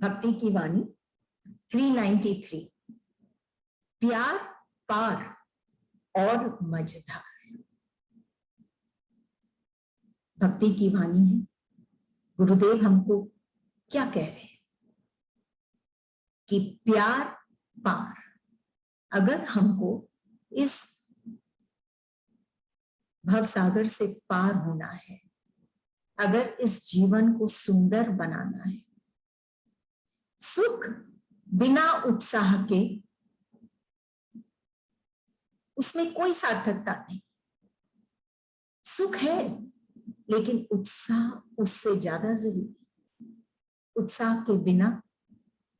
भक्ति की वाणी 393। प्यार पार और मझधार। भक्ति की वाणी है। गुरुदेव हमको क्या कह रहे हैं कि प्यार पार, अगर हमको इस भवसागर से पार होना है, अगर इस जीवन को सुंदर बनाना है, सुख बिना उत्साह के उसमें कोई सार्थकता नहीं। सुख है लेकिन उत्साह उससे ज्यादा जरूरी। उत्साह के बिना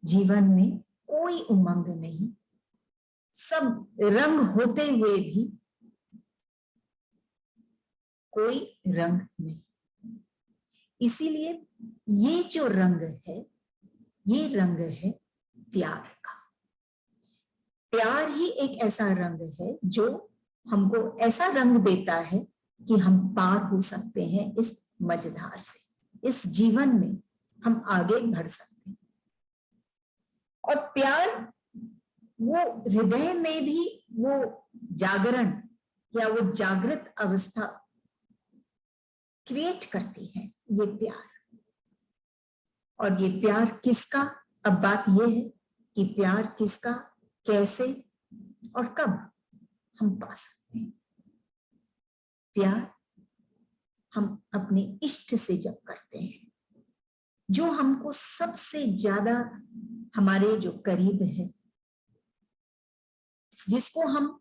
जीवन में कोई उमंग नहीं। सब रंग होते हुए भी कोई रंग नहीं। इसीलिए ये जो रंग है, ये रंग है प्यार का। प्यार ही एक ऐसा रंग है जो हमको ऐसा रंग देता है कि हम पार हो सकते हैं इस मझधार से। इस जीवन में हम आगे बढ़ सकते हैं। और प्यार वो हृदय में भी वो जागरण या वो जागृत अवस्था क्रिएट करती है, ये प्यार। और ये प्यार किसका, अब बात ये है कि प्यार किसका, कैसे और कब हम पा सकते हैं। प्यार हम अपने इष्ट से जब करते हैं, जो हमको सबसे ज्यादा हमारे जो करीब है, जिसको हम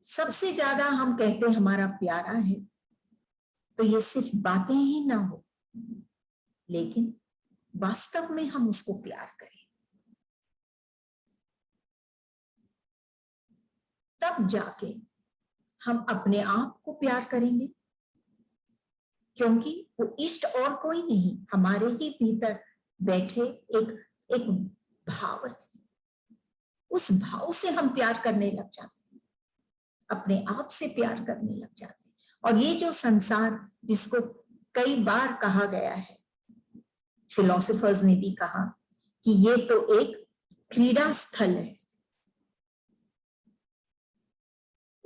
सबसे ज्यादा हम कहते हैं हमारा प्यारा है, तो ये सिर्फ बातें ही ना हो, लेकिन वास्तव में हम उसको प्यार करें, तब जाके हम अपने आप को प्यार करेंगे। क्योंकि वो इष्ट और कोई नहीं, हमारे ही भीतर बैठे एक भाव है। उस भाव से हम प्यार करने लग जाते हैं, अपने आप से प्यार करने लग जाते हैं। और ये जो संसार, जिसको कई बार कहा गया है, फिलोसोफर्स ने भी कहा कि ये तो एक क्रीड़ा स्थल है,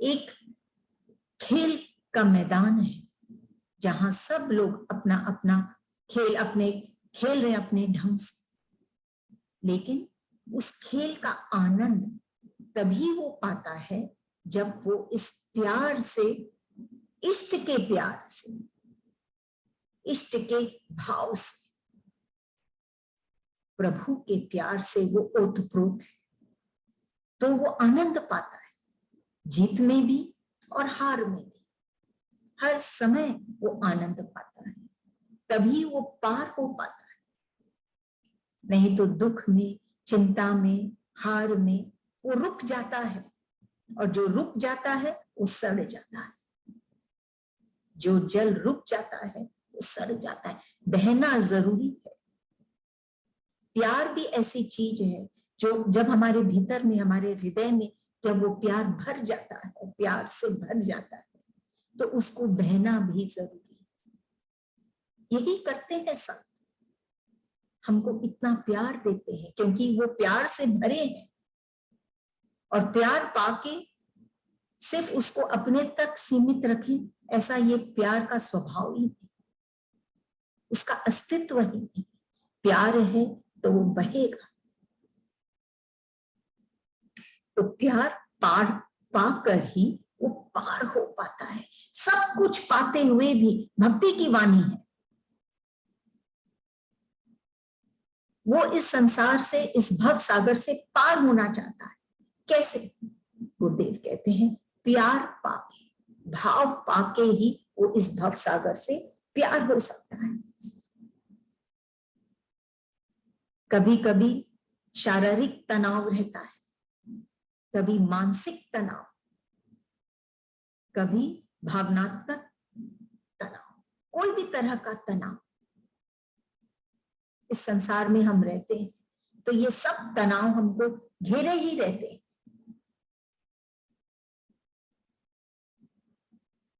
एक खेल का मैदान है, जहां सब लोग अपना अपना खेल खेल रहे अपने ढंग से। लेकिन उस खेल का आनंद तभी वो पाता है जब वो इस प्यार से, इष्ट के प्यार से, इष्ट के भाव से, प्रभु के प्यार से वो ओतप्रोत है, तो वो आनंद पाता है। जीत में भी और हार में भी हर समय वो आनंद पाता है, तभी वो पार हो पाता है। नहीं तो दुख में, चिंता में, हार में वो रुक जाता है, और जो रुक जाता है वो सड़ जाता है। जो जल रुक जाता है वो सड़ जाता है। बहना जरूरी है। प्यार भी ऐसी चीज है जो जब हमारे भीतर में, हमारे हृदय में जब वो प्यार भर जाता है, प्यार से भर जाता है, तो उसको बहना भी जरूरी है। यही करते हैं संत, हमको इतना प्यार देते हैं क्योंकि वो प्यार से भरे हैं। और प्यार पाके सिर्फ उसको अपने तक सीमित रखें, ऐसा ये प्यार का स्वभाव ही नहीं, उसका अस्तित्व ही नहीं। प्यार है तो वो बहेगा। तो प्यार पार पाकर ही वो पार हो पाता है। सब कुछ पाते हुए भी भक्ति की वाणी है, वो इस संसार से, इस भव सागर से पार होना चाहता है। कैसे? गुरुदेव कहते हैं प्यार पाके, भाव पाके ही वो इस भव सागर से प्यार हो सकता है। कभी कभी शारीरिक तनाव रहता है, कभी मानसिक तनाव, कभी भावनात्मक तनाव, कोई भी तरह का तनाव इस संसार में हम रहते हैं, तो ये सब तनाव हमको घेरे ही रहते हैं।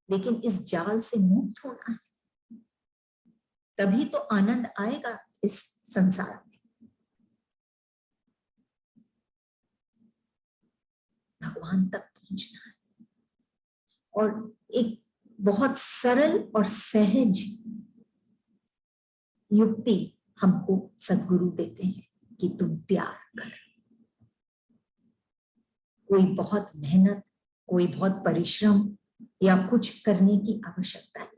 लेकिन इस जाल से मुक्त होना है, तभी तो आनंद आएगा इस संसार में। भगवान तक पहुंचना है। और एक बहुत सरल और सहज युक्ति हमको सद्गुरु देते हैं कि तुम प्यार कर। कोई बहुत मेहनत, कोई बहुत परिश्रम या कुछ करने की आवश्यकता नहीं।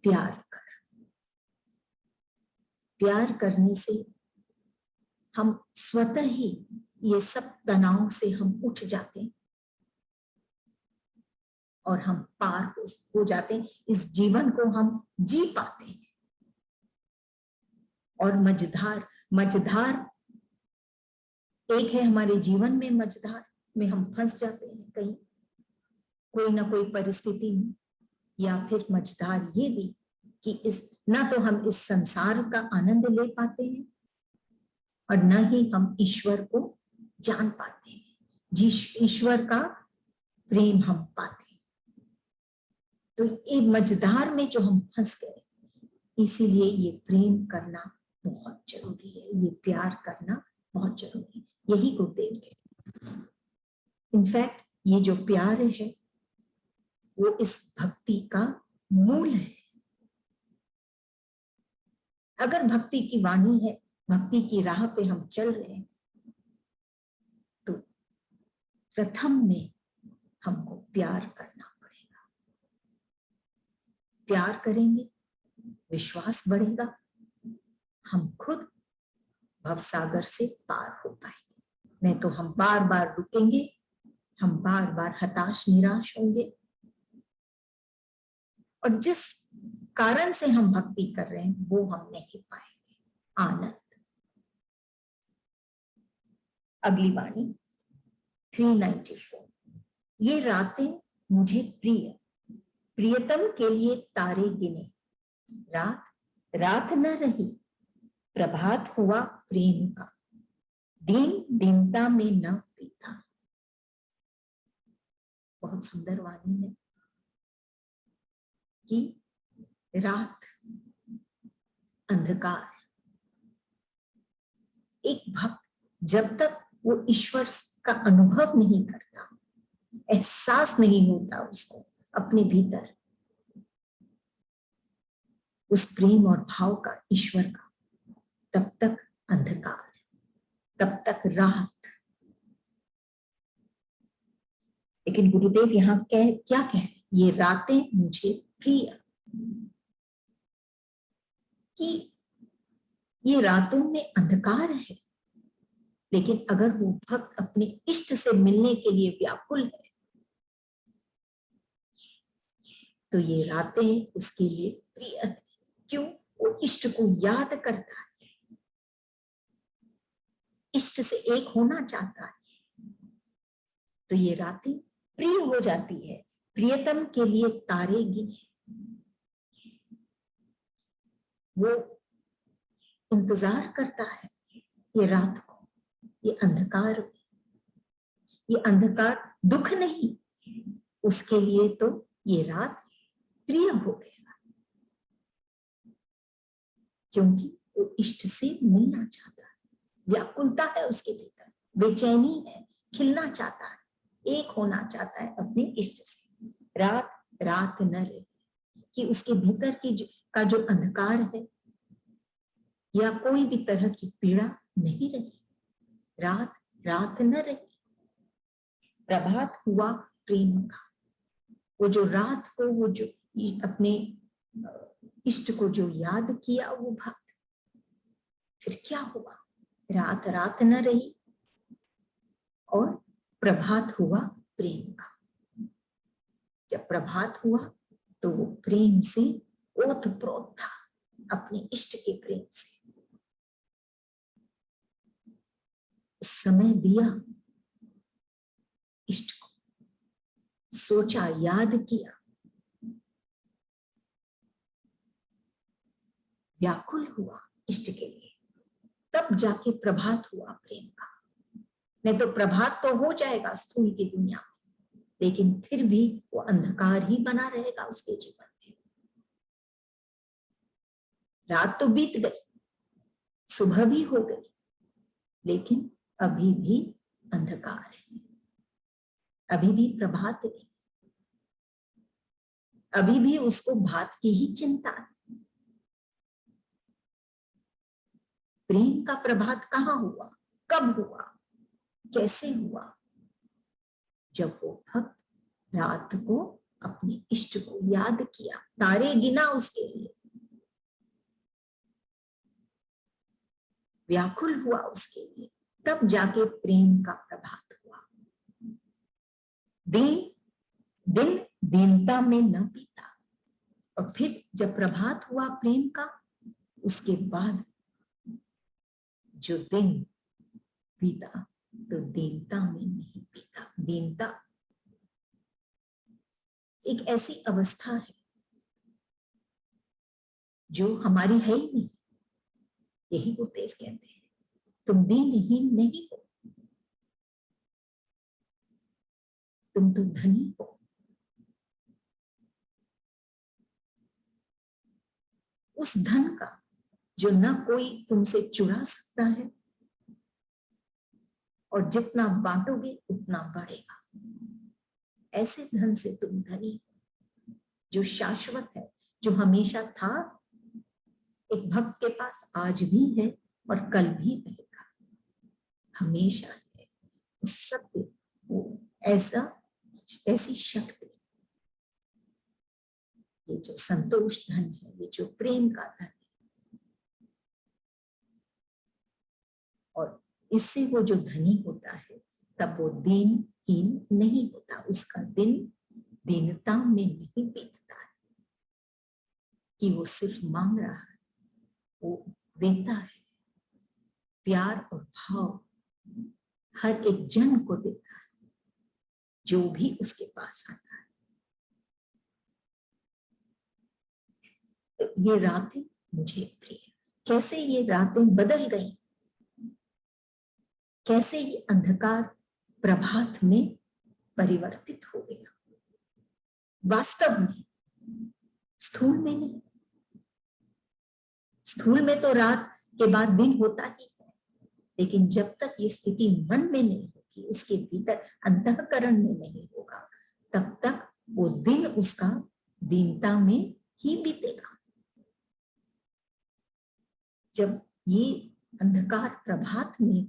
प्यार कर। प्यार करने से हम स्वतः ही ये सब तनाव से हम उठ जाते हैं और हम पार हो जाते हैं। इस जीवन को हम जी पाते हैं। और मझधार एक है हमारे जीवन में, मझधार में हम फंस जाते हैं कहीं कोई ना कोई परिस्थिति में, या फिर मझधार ये भी कि इस ना तो हम इस संसार का आनंद ले पाते हैं और न ही हम ईश्वर को जान पाते हैं, ईश्वर का प्रेम हम पाते हैं। तो ये मझधार में जो हम फंस गए, इसीलिए ये प्रेम करना बहुत जरूरी है, ये प्यार करना बहुत जरूरी है। यही गुरुदेव कहते। इनफैक्ट ये जो प्यार है वो इस भक्ति का मूल है। अगर भक्ति की वाणी है, भक्ति की राह पे हम चल रहे हैं, तो प्रथम में हमको प्यार करना पड़ेगा। प्यार करेंगे, विश्वास बढ़ेगा, हम खुद भवसागर से पार हो पाएंगे। नहीं तो हम बार बार रुकेंगे, हम बार बार हताश निराश होंगे, और जिस कारण से हम भक्ति कर रहे हैं वो हम नहीं पाएंगे, आनंद। अगली वाणी 394। ये रातें मुझे प्रिय, प्रियतम के लिए तारे गिने, रात रात न रही, प्रभात हुआ प्रेम का, दिन दीनता में न पीता। बहुत सुंदर वाणी है कि रात, अंधकार, एक भक्त जब तक वो ईश्वर का अनुभव नहीं करता, एहसास नहीं होता उसको अपने भीतर उस प्रेम और भाव का, ईश्वर का, तब तक अंधकार, तब तक रात। लेकिन गुरुदेव यहाँ क्या कह रहे, ये रातें मुझे प्रिय, कि ये रातों में अंधकार है, लेकिन अगर वो भक्त अपने इष्ट से मिलने के लिए व्याकुल है, तो ये रातें उसके लिए प्रिय है। क्यों? वो इष्ट को याद करता है, इष्ट से एक होना चाहता है, तो ये रातें प्रिय हो जाती है। प्रियतम के लिए तारे गिने, वो इंतजार करता है ये रात को, ये अंधकार, ये अंधकार दुख नहीं, उसके लिए तो ये रात प्रिय हो गया, क्योंकि वो इष्ट से मिलना चाहता है, व्याकुलता है उसके भीतर, बेचैनी है, खिलना चाहता है, एक होना चाहता है अपने इष्ट से। रात रात न रहे, कि उसके भीतर की का जो अंधकार है या कोई भी तरह की पीड़ा नहीं रही, रात रात न रही, प्रभात हुआ प्रेम का। वो जो रात को, वो जो अपने इष्ट को जो याद किया वो भक्त, फिर क्या हुआ? रात रात न रही और प्रभात हुआ प्रेम का। जब प्रभात हुआ तो वो प्रेम से ओतप्रोत था, अपने इष्ट के प्रेम से। समय दिया इष्ट को, सोचा, याद किया, व्याकुल हुआ इष्ट के लिए, तब जाके प्रभात हुआ प्रेम का। नहीं तो प्रभात तो हो जाएगा स्थूल की दुनिया में, लेकिन फिर भी वो अंधकार ही बना रहेगा उसके जीवन में। रात तो बीत गई, सुबह भी हो गई, लेकिन अभी भी अंधकार है। अभी भी प्रभात नहीं, अभी भी उसको भात की ही चिंता है। प्रेम का प्रभात कहाँ हुआ, कब हुआ, कैसे हुआ? जब वो भक्त रात को अपने इष्ट को याद किया, तारे गिना उसके लिए, व्याकुल हुआ उसके लिए, तब जाके प्रेम का प्रभात हुआ। दिन दिन दीनता में न बीता, और फिर जब प्रभात हुआ प्रेम का, उसके बाद जो दिन बीता तो दीनता में नहीं बीता। दीनता एक ऐसी अवस्था है जो हमारी है ही नहीं। यही गुरुदेव कहते हैं, तुम दीनहीन नहीं हो, तुम तो धनी हो। उस धन का जो न कोई तुमसे चुरा सकता है, और जितना बांटोगे उतना बढ़ेगा। ऐसे धन से तुम धनी हो जो शाश्वत है, जो हमेशा था, एक भक्त के पास आज भी है और कल भी रहेगा, हमेशा है। सत्य वो ऐसा, ऐसी शक्ति, ये जो संतोष धन है, ये जो प्रेम का धन है, और इससे वो जो धनी होता है तब वो दीनहीन नहीं होता, उसका दिन दीनता में नहीं बीतता है कि वो सिर्फ मांग रहा है, वो देता है। प्यार और भाव हर एक जन को देता है जो भी उसके पास आता है। तो ये रातें मुझे प्रिय, कैसे ये रातें बदल गई, कैसे ये अंधकार प्रभात में परिवर्तित हो गया। वास्तव में, स्थूल में नहीं। स्थूल में तो रात के बाद दिन होता ही है, लेकिन जब तक ये स्थिति मन में नहीं होगी, उसके भीतर अंतःकरण में नहीं होगा, तब तक वो दिन उसका दीनता में ही बीतेगा। जब ये अंधकार प्रभात में,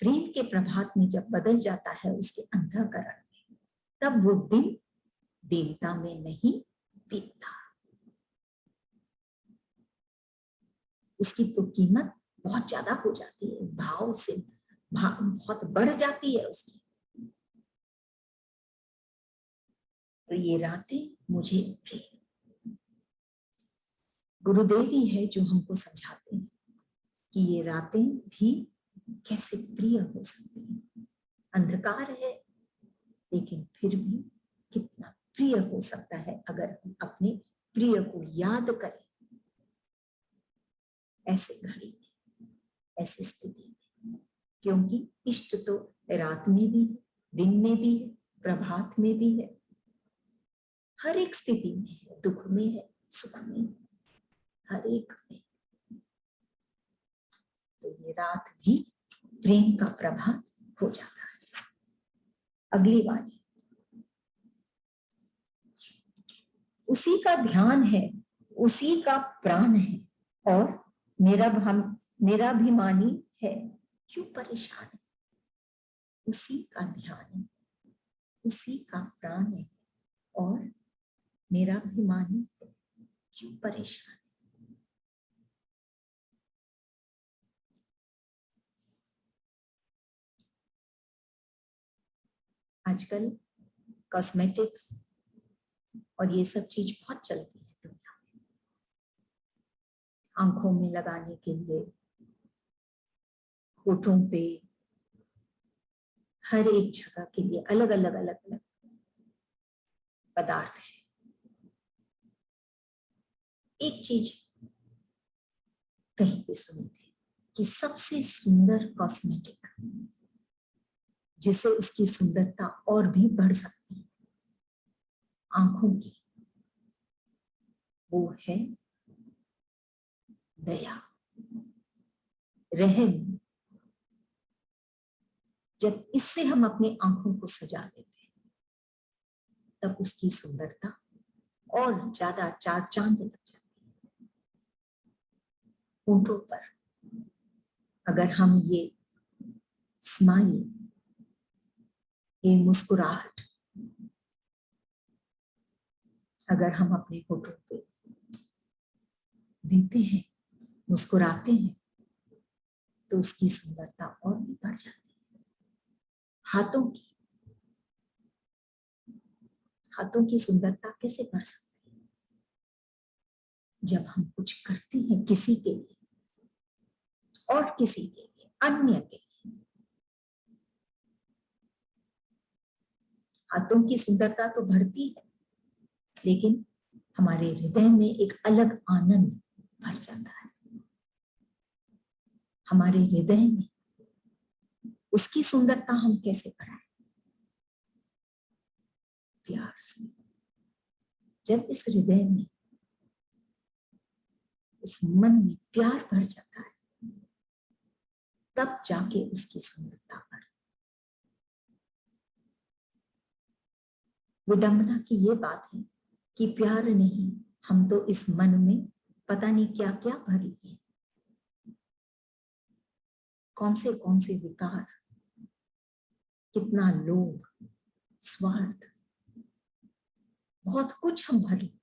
प्रेम के प्रभात में जब बदल जाता है उसके अंतःकरण में, तब वो दिन दीनता में नहीं बीतता। उसकी तो कीमत बहुत ज्यादा हो जाती है, भाव से बहुत बढ़ जाती है उसकी। तो ये रातें मुझे प्रिय, गुरुदेव ही है जो हमको समझाते हैं कि ये रातें भी कैसे प्रिय हो सकती हैं। अंधकार है, लेकिन फिर भी कितना प्रिय हो सकता है अगर हम अपने प्रिय को याद करें। ऐसे घड़ी में, ऐसी स्थिति में, क्योंकि इष्ट तो रात में भी है, दिन में भी है, प्रभात में भी है, हर एक स्थिति में है, दुख में है, सुख में है, हर एक में। तो ये रात भी प्रेम का प्रभात हो जाता है। अगली वाली, उसी का ध्यान है, उसी का प्राण है, और मेरा अभिमानी है, क्यों परेशान है? उसी का ध्यान है, उसी का प्राण है, और मेरा अभिमानी है, क्यों परेशान है? आजकल कॉस्मेटिक्स और ये सब चीज बहुत चलती है दुनिया में, आंखों में लगाने के लिए, होठों पे, हर एक जगह के लिए अलग अलग पदार्थ है। एक चीज कहीं पे सुनी थी कि सबसे सुंदर कॉस्मेटिक जिससे उसकी सुंदरता और भी बढ़ सकती है आंखों की, वो है दया, रहम, जब इससे हम अपनी आंखों को सजा लेते हैं, तब उसकी सुंदरता और ज्यादा चार चांद लग जाती है। होंठों पर अगर हम ये स्माइल, ये मुस्कुराहट अगर हम अपने होठों पे देते हैं, मुस्कुराते हैं, तो उसकी सुंदरता और भी बढ़ जाती है। हाथों की सुंदरता कैसे बढ़ सकती है? जब हम कुछ करते हैं किसी के लिए और किसी के लिए, अन्य के लिए। हाथों की सुंदरता तो बढ़ती है, लेकिन हमारे हृदय में एक अलग आनंद भर जाता है। हमारे हृदय में उसकी सुंदरता हम कैसे बढ़ाएं? प्यार से। जब इस हृदय में, इस मन में प्यार भर जाता है, तब जाके उसकी सुंदरता बढ़ती। विडंबना की ये बात है कि प्यार नहीं, हम तो इस मन में पता नहीं क्या क्या भर लिए। कौन से विकार, कितना लोभ, स्वार्थ, बहुत कुछ हम भर लिए।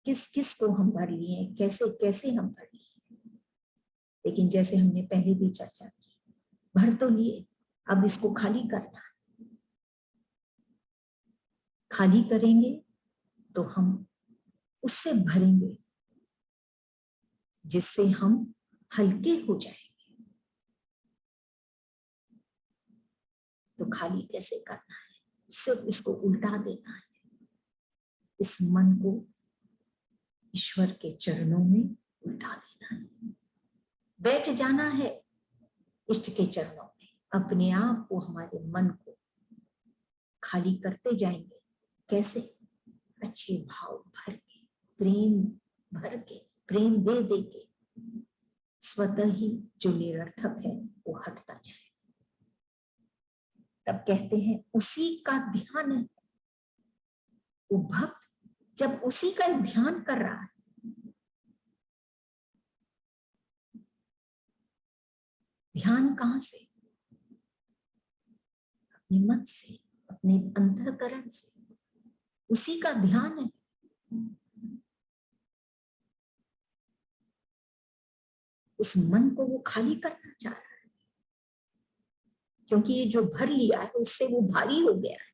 किस किस को हम भर लिए, कैसे कैसे हम भर लिए। लेकिन जैसे हमने पहले भी चर्चा की, भर तो लिए, अब इसको खाली करना है। खाली करेंगे तो हम उससे भरेंगे जिससे हम हल्के हो जाएंगे। तो खाली कैसे करना है? सिर्फ इसको उल्टा देना है। इस मन को ईश्वर के चरणों में उल्टा देना है। बैठ जाना है इष्ट के चरणों में। अपने आप वो हमारे मन को खाली करते जाएंगे। कैसे? अच्छे भाव भर के, प्रेम भर के, प्रेम दे दे के, स्वतः ही जो निरर्थक है वो हटता जाए। तब कहते हैं उसी का ध्यान है। वो भक्त जब उसी का ध्यान कर रहा है, ध्यान कहां से? अपने मन से, अपने अंतःकरण से। उसी का ध्यान है। उस मन को वो खाली करना चाह रहा है, क्योंकि ये जो भर लिया है उससे वो भारी हो गया है।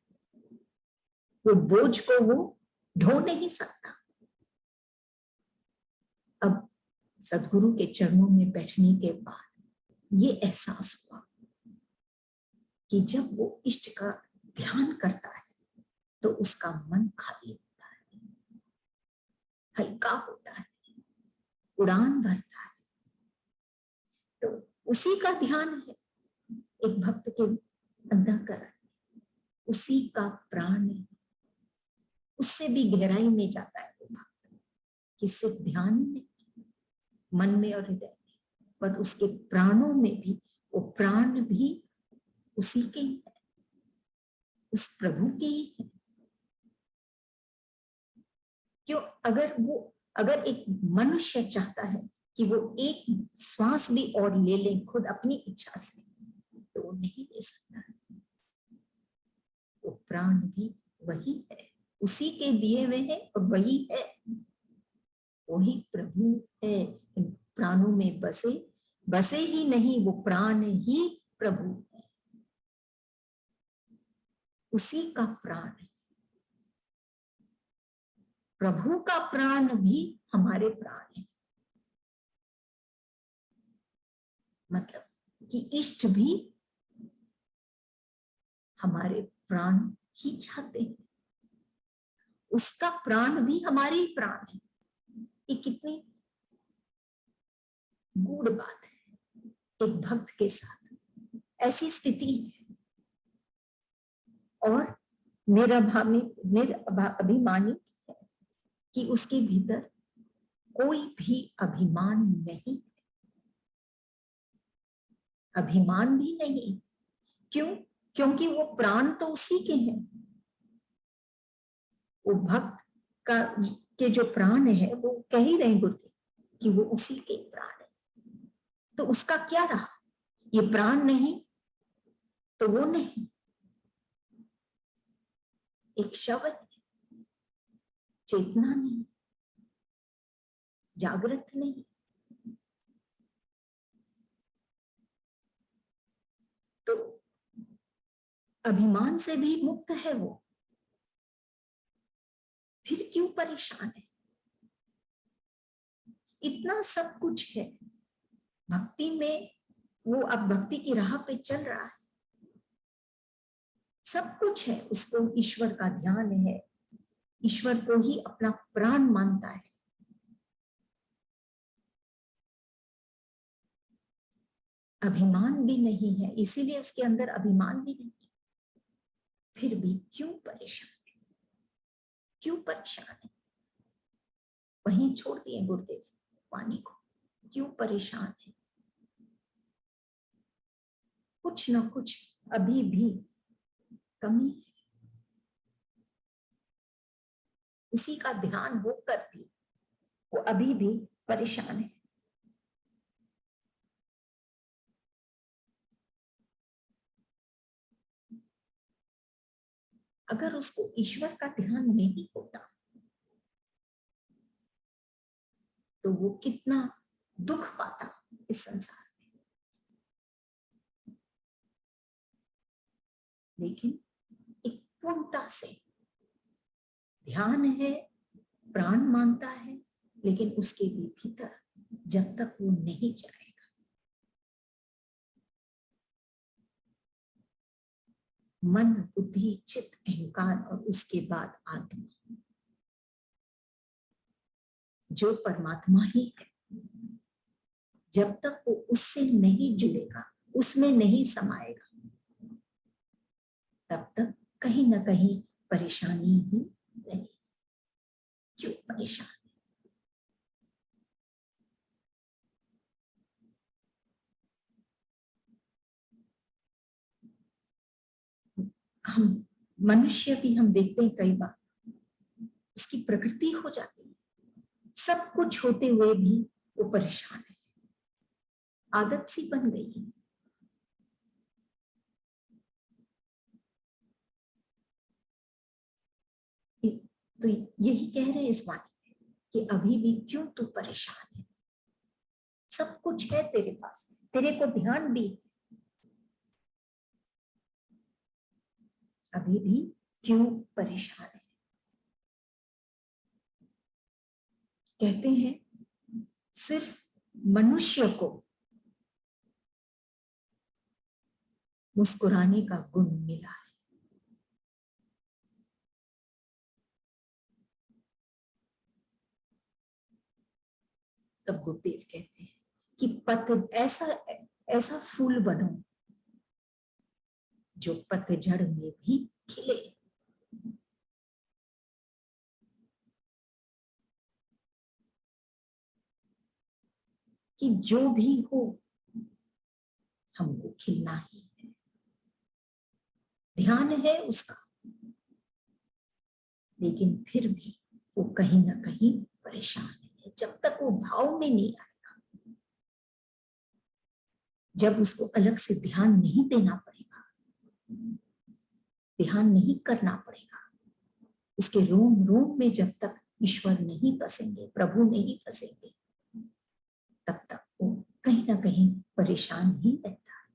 वो बोझ को वो ढो नहीं सकता। अब सदगुरु के चरणों में बैठने के बाद ये एहसास हुआ कि जब वो इष्ट का ध्यान करता है तो उसका मन खाली होता है, हल्का होता है, उड़ान भरता है। तो उसी का ध्यान है एक भक्त के अंतःकरण, उसी का प्राण है। उससे भी गहराई में जाता है वो भक्त, कि सिर्फ ध्यान में, मन में और हृदय में, पर उसके प्राणों में भी, वो प्राण भी उसी के ही है, उस प्रभु के ही है। क्यों? अगर एक मनुष्य चाहता है कि वो एक श्वास भी और ले ले खुद अपनी इच्छा से, तो वो नहीं ले सकता। वो प्राण भी वही है, उसी के दिए हुए है और वही है, वही प्रभु है। इन प्राणों में बसे ही नहीं, वो प्राण ही प्रभु है। उसी का प्राण है। प्रभु का प्राण भी हमारे प्राण है। मतलब कि इष्ट भी हमारे प्राण ही चाहते हैं। उसका प्राण भी हमारे ही प्राण है। ये कितनी गूढ़ बात है एक भक्त के साथ। ऐसी स्थिति है और निरभिमानी है कि उसके भीतर कोई भी अभिमान नहीं, अभिमान भी नहीं, क्यों? क्योंकि वो प्राण तो उसी के हैं। वो भक्त का के जो प्राण है वो कह ही रहे गुरुदेव कि वो उसी के प्राण है। तो उसका क्या रहा? ये प्राण नहीं तो वो नहीं, एक शव है, चेतना नहीं, जागृत नहीं। तो अभिमान से भी मुक्त है वो, फिर क्यों परेशान है? इतना सब कुछ है भक्ति में। वो अब भक्ति की राह पे चल रहा है, सब कुछ है, उसको ईश्वर का ध्यान है, ईश्वर को ही अपना प्राण मानता है। अभिमान भी नहीं है, इसीलिए उसके अंदर अभिमान भी नहीं है। फिर भी क्यों परेशान है? क्यों परेशान है? वहीं छोड़ दिए गुरुदेव वाणी को। क्यों परेशान है? कुछ ना कुछ अभी भी कमी है। उसी का ध्यान होकर भी वो अभी भी परेशान है। अगर उसको ईश्वर का ध्यान नहीं होता तो वो कितना दुख पाता इस संसार में। लेकिन एक पूर्णता से ध्यान है, प्राण मानता है, लेकिन उसके भी भीतर जब तक वो नहीं जाएगा, मन, बुद्धि, चित्त, अहंकार और उसके बाद आत्मा, जो परमात्मा ही है, जब तक वो उससे नहीं जुड़ेगा, उसमें नहीं समाएगा, तब तक कहीं ना कहीं परेशानी ही रहेगी। क्यों परेशान? हम मनुष्य भी हम देखते हैं कई बार उसकी प्रकृति हो जाती है, सब कुछ होते हुए भी वो परेशान है, आदत सी बन गई है। तो यही कह रहे हैं इस वाणी में कि अभी भी क्यों तू परेशान है? सब कुछ है तेरे पास, तेरे को ध्यान भी, अभी भी क्यों परेशान है? कहते हैं सिर्फ मनुष्य को मुस्कुराने का गुण मिला है। तब गुरुदेव कहते हैं कि पत ऐसा ऐसा फूल बनो जो पतझड़ में भी खिले। कि जो भी हो हमको खिलना ही है, ध्यान है उसका, लेकिन फिर भी वो कहीं ना कहीं परेशान है जब तक वो भाव में नहीं आएगा, जब उसको अलग से ध्यान नहीं देना पड़ेगा, ध्यान नहीं करना पड़ेगा, उसके रोम रोम में जब तक ईश्वर नहीं बसेंगे, प्रभु नहीं बसेंगे, तब तक वो कहीं ना कहीं परेशान ही रहता है।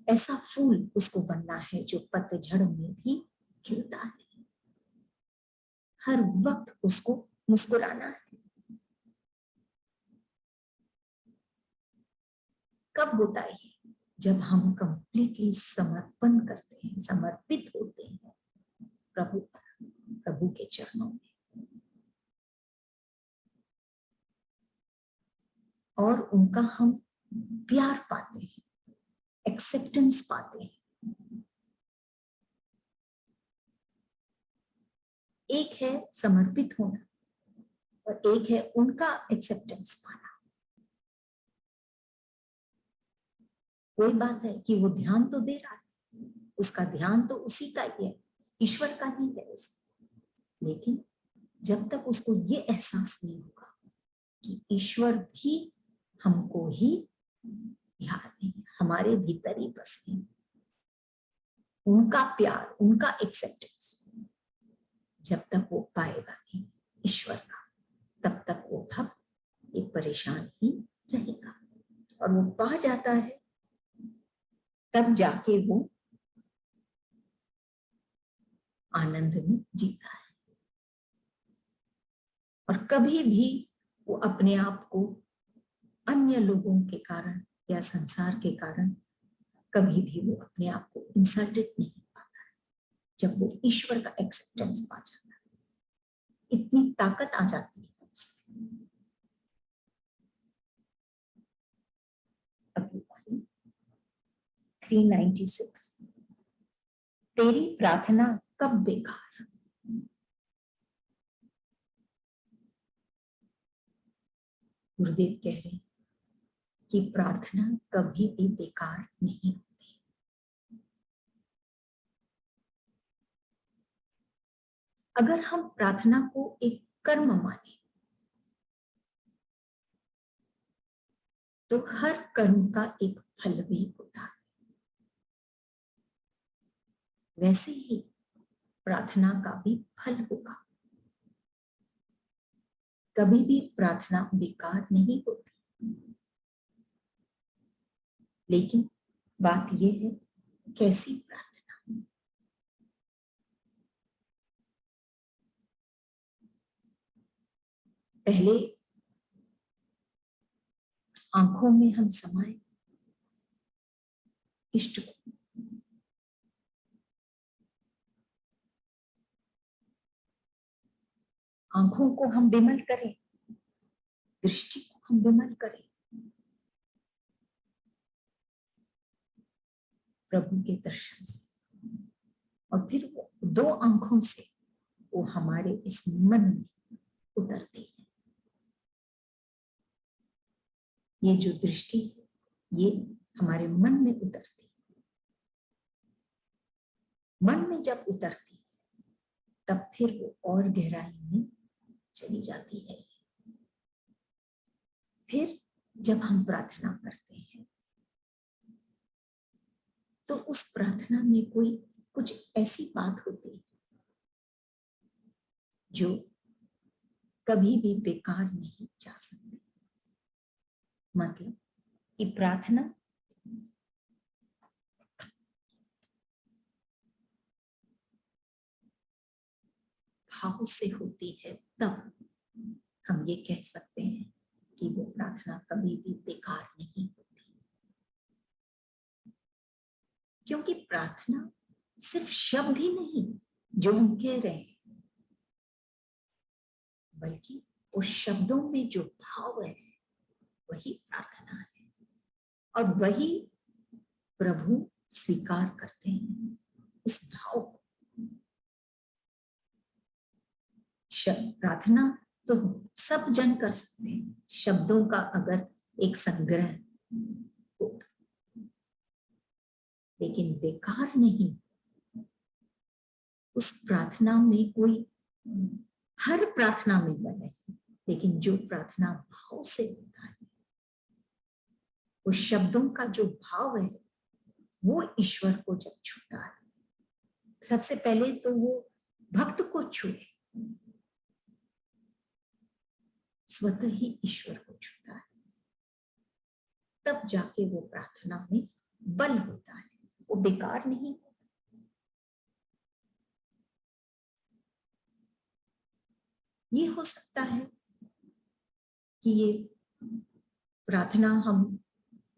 ऐसा फूल उसको बनना है जो पतझड़ में भी खिलता है, हर वक्त उसको मुस्कुराना है। कब होता है? जब हम कंप्लीटली समर्पण करते हैं, समर्पित होते हैं प्रभु पर, प्रभु के चरणों में, और उनका हम प्यार पाते हैं, एक्सेप्टेंस पाते हैं। एक है समर्पित होना और एक है उनका एक्सेप्टेंस पाना। कोई बात है कि वो ध्यान तो दे रहा है, उसका ध्यान तो उसी का ही है, ईश्वर का ही है उसका, लेकिन जब तक उसको ये एहसास नहीं होगा कि ईश्वर भी हमको ही ध्यान नहीं, हमारे भीतर ही बसते हैं, उनका प्यार, उनका एक्सेप्टेंस जब तक वो पाएगा नहीं ईश्वर का, तब तक वो भक्त एक परेशान ही रहेगा। और वो पा जाता है तब जाके वो आनंद में जीता है। और कभी भी वो अपने आप को अन्य लोगों के कारण या संसार के कारण कभी भी वो अपने आप को इंसल्टेड नहीं पाता है जब वो ईश्वर का एक्सेप्टेंस पा जाता है, इतनी ताकत आ जाती है उसमें। 396 तेरी प्रार्थना कब बेकार। गुरुदेव कह रहे हैं कि प्रार्थना कभी भी बेकार नहीं होती। अगर हम प्रार्थना को एक कर्म माने तो हर कर्म का एक फल भी होता है, वैसे ही प्रार्थना का भी फल होगा। कभी भी प्रार्थना बेकार नहीं होती, लेकिन बात यह है कैसी प्रार्थना। पहले आंखों में हम समाए इष्ट को, आंखों को हम विमल करें, दृष्टि को हम विमल करें प्रभु के दर्शन से, और फिर वो दो आंखों से वो हमारे इस मन में उतरती है। ये जो दृष्टि है ये हमारे मन में उतरती है। मन में जब उतरती है तब फिर वो और गहराई में चली जाती है। फिर जब हम प्रार्थना करते हैं तो उस प्रार्थना में कोई कुछ ऐसी बात होती है जो कभी भी बेकार नहीं जा सकती। मतलब कि प्रार्थना भाव से होती है, तब हम ये कह सकते हैं कि वो प्रार्थना कभी भी बेकार नहीं होती। क्योंकि प्रार्थना सिर्फ शब्द ही नहीं जो हम कह रहे हैं, बल्कि उस शब्दों में जो भाव है वही प्रार्थना है, और वही प्रभु स्वीकार करते हैं उस भाव को। प्रार्थना तो सब जन कर सकते हैं, शब्दों का अगर एक संग्रह हो, लेकिन बेकार नहीं। उस प्रार्थना में कोई, हर प्रार्थना में बने, लेकिन जो प्रार्थना भाव से होता है, उस शब्दों का जो भाव है वो ईश्वर को जब छूता है, सबसे पहले तो वो भक्त को छुए, स्वतः ही ईश्वर को छूता है, तब जाके वो प्रार्थना में बल होता है, वो बेकार नहीं होता। ये हो सकता है कि ये प्रार्थना हम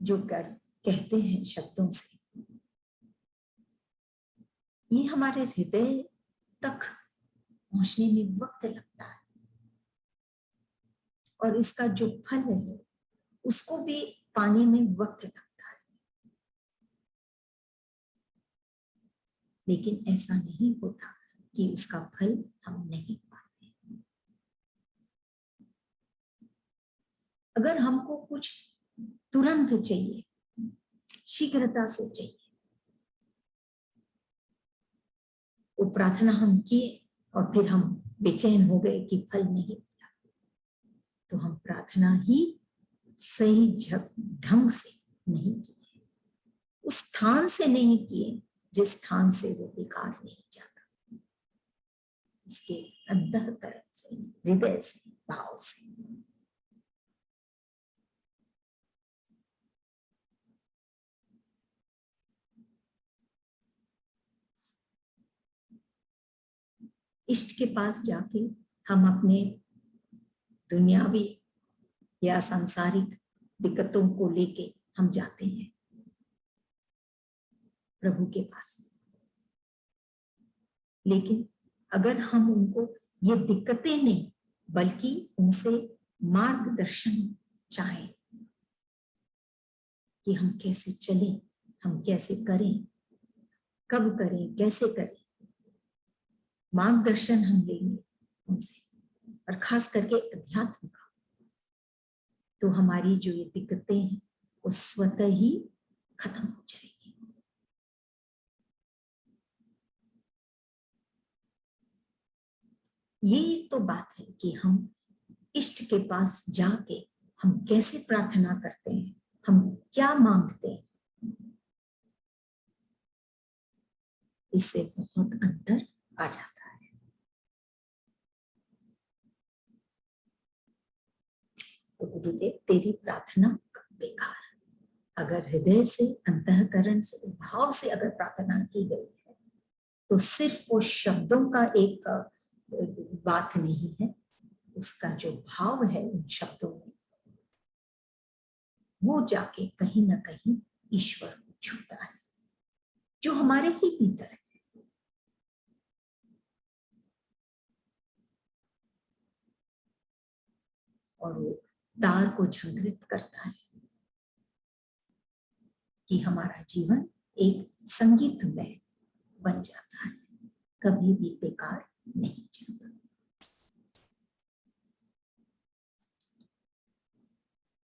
जो कहते हैं शब्दों से, ये हमारे हृदय तक पहुंचने में वक्त लगता है, और इसका जो फल है उसको भी पाने में वक्त लगता है। लेकिन ऐसा नहीं होता कि उसका फल हम नहीं पाते। अगर हमको कुछ तुरंत चाहिए, शीघ्रता से चाहिए। वो प्रार्थना हम किए और फिर हम बेचैन हो गए कि फल नहीं मिला, तो हम प्रार्थना ही सही ढंग से नहीं किए, उस स्थान से नहीं किए जिस स्थान से वो बेकार नहीं जाता, उसके अंतःकरण से, हृदय से, भाव से। इष्ट के पास जाके हम अपने दुनियावी या सांसारिक दिक्कतों को लेके हम जाते हैं प्रभु के पास, लेकिन अगर हम उनको ये दिक्कतें नहीं बल्कि उनसे मार्गदर्शन चाहें कि हम कैसे चलें, हम कैसे करें, कब करें, कैसे करें, मार्गदर्शन हम लेंगे उनसे, और खास करके अध्यात्म का, तो हमारी जो ये दिक्कतें हैं वो स्वतः ही खत्म हो जाएगी। ये तो बात है कि हम इष्ट के पास जाके हम कैसे प्रार्थना करते हैं, हम क्या मांगते हैं, इससे बहुत अंतर आ जाता है। तो गुरुदेव तेरी प्रार्थना बेकार, अगर हृदय से, अंतःकरण से, भाव से अगर प्रार्थना की गई है तो सिर्फ वो शब्दों का एक बात नहीं है, उसका जो भाव है उन शब्दों में वो जाके कहीं ना कहीं ईश्वर को छूता है जो हमारे ही भीतर है। और वो तार को झंकृत करता है कि हमारा जीवन एक संगीतमय बन जाता है, कभी भी बेकार